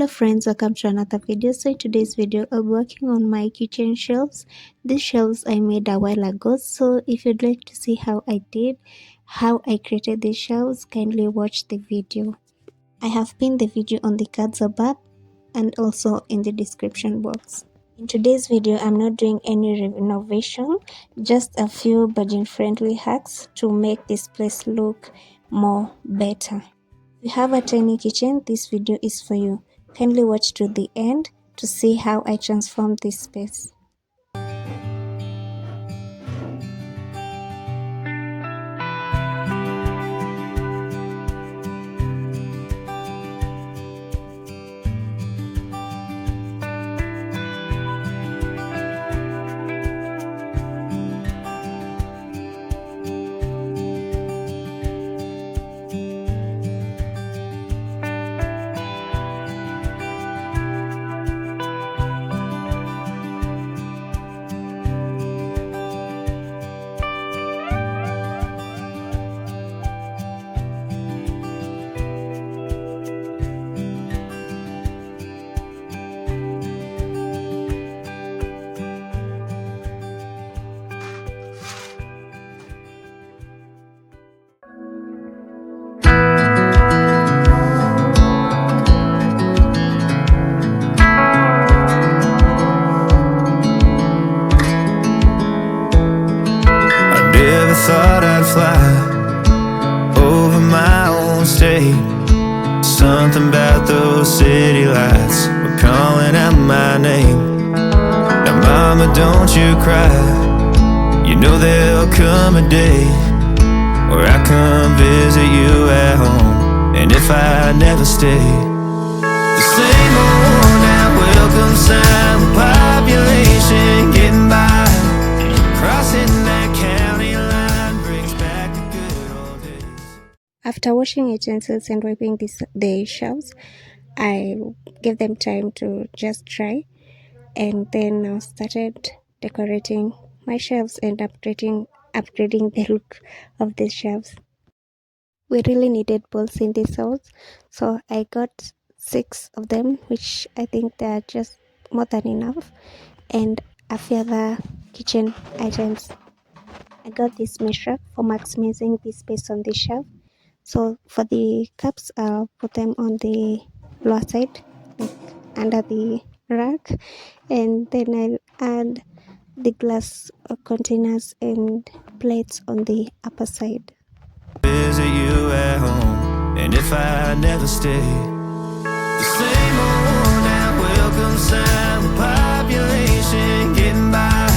Hello friends, welcome to another video. So in today's video I'll be working on my kitchen shelves. These shelves I made a while ago, so if you'd like to see how I created these shelves, kindly watch the video. I have pinned the video on the cards above and also in the description box. In today's video I'm not doing any renovation, just a few budget friendly hacks to make this place look more better. If you have a tiny kitchen, this video is for you. Kindly watch to the end to see how I transform this space. Thought I'd fly over my own state. Something about those city lights were calling out my name. Now mama, don't you cry, you know there'll come a day where I come visit you at home. And if I never stay, the same old worn out welcome sign with population getting by, crossing that county line. After washing utensils and wiping the shelves, I gave them time to just dry, and then I started decorating my shelves and upgrading the look of the shelves. We really needed bowls in this house, so I got 6 of them, which I think they are just more than enough, and a few other kitchen items. I got this measure for maximizing the space on the shelf. So for the cups, I'll put them on the lower side, like under the rack, and then I'll add the glass containers and plates on the upper side. Visit you at home, and if I never stay, the same old worn out welcome sign with population getting by,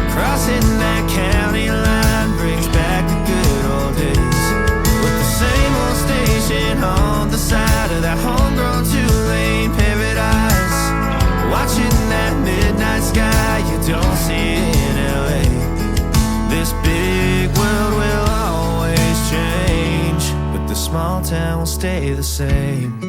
crossing that county line brings back the good old days, with the same old station on the side of that homegrown two-lane paradise, watching that midnight sky you don't see in LA. This big world will always change, but the small town will stay the same.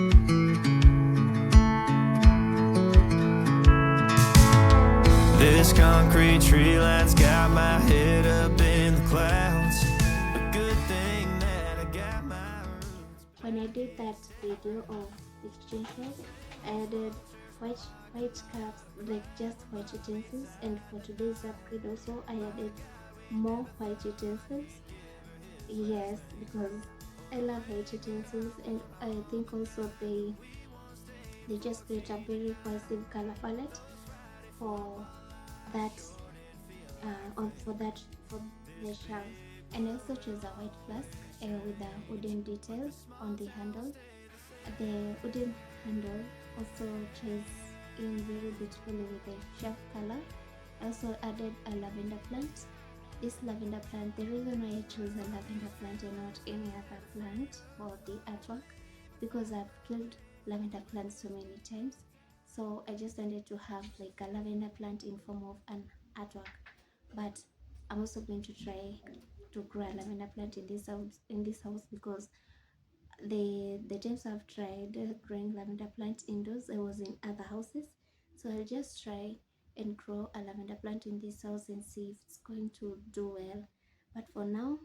This concrete tree line's got my head up in the clouds. A good thing that I got my roots. When I did that video of the kitchen shelf, I added white cups, like just white utensils, and for today's upgrade also I added more white utensils. Yes, because I love white utensils, and I think also they just create a very cohesive color palette for that for the shelf. And I also chose a white flask with a wooden details on the handle. The wooden handle also chose in very beautifully with the shelf color. I also added a lavender plant. This lavender plant, the reason why I chose a lavender plant and not any other plant for the artwork, because I've killed lavender plants so many times, so I just wanted to have like a lavender plant in form of an artwork. But I'm also going to try to grow a lavender plant in this house because the times I've tried growing lavender plant indoors, I was in other houses, so I'll just try and grow a lavender plant in this house and see if it's going to do well. But for now,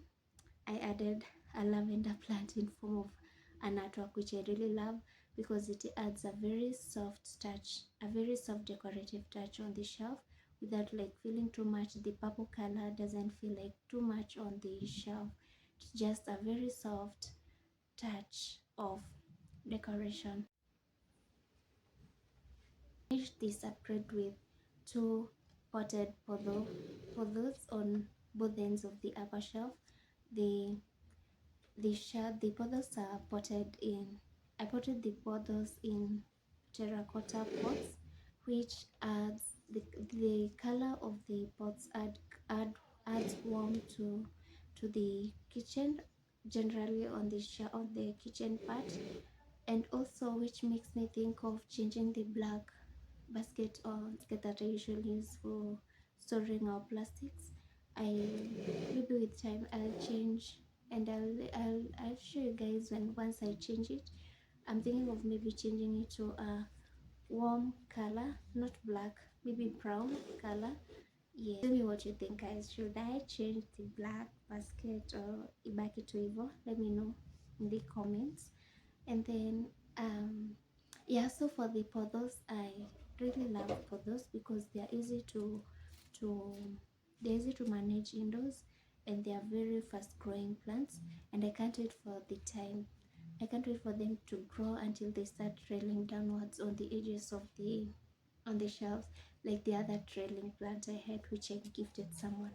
I added a lavender plant in form of an artwork, which I really love because it adds a very soft touch, a very soft decorative touch on the shelf without like feeling too much. The purple color doesn't feel like too much on the shelf. It's just a very soft touch of decoration. Finish this upgrade with two potted pothos on both ends of the upper shelf. The pothos are potted in. I potted the pothos in terracotta pots, which adds the color of the pots adds warmth to the kitchen, generally on the kitchen part, and also which makes me think of changing the black basket or basket that I usually use for storing our plastics. I maybe with time I'll change, and I'll show you guys when once I change it. I'm thinking of maybe changing it to a warm color, not black, maybe brown color. Yeah, tell me what you think, guys. Should I change the black basket or ibaki to hivyo? Let me know in the comments. And then yeah, so for the pothos, I really love pothos because they're easy to they're easy to manage indoors, and they are very fast growing plants, and I can't wait for the time. I can't wait for them to grow until they start trailing downwards on the edges of the on the shelves, like the other trailing plant I had, which I gifted someone.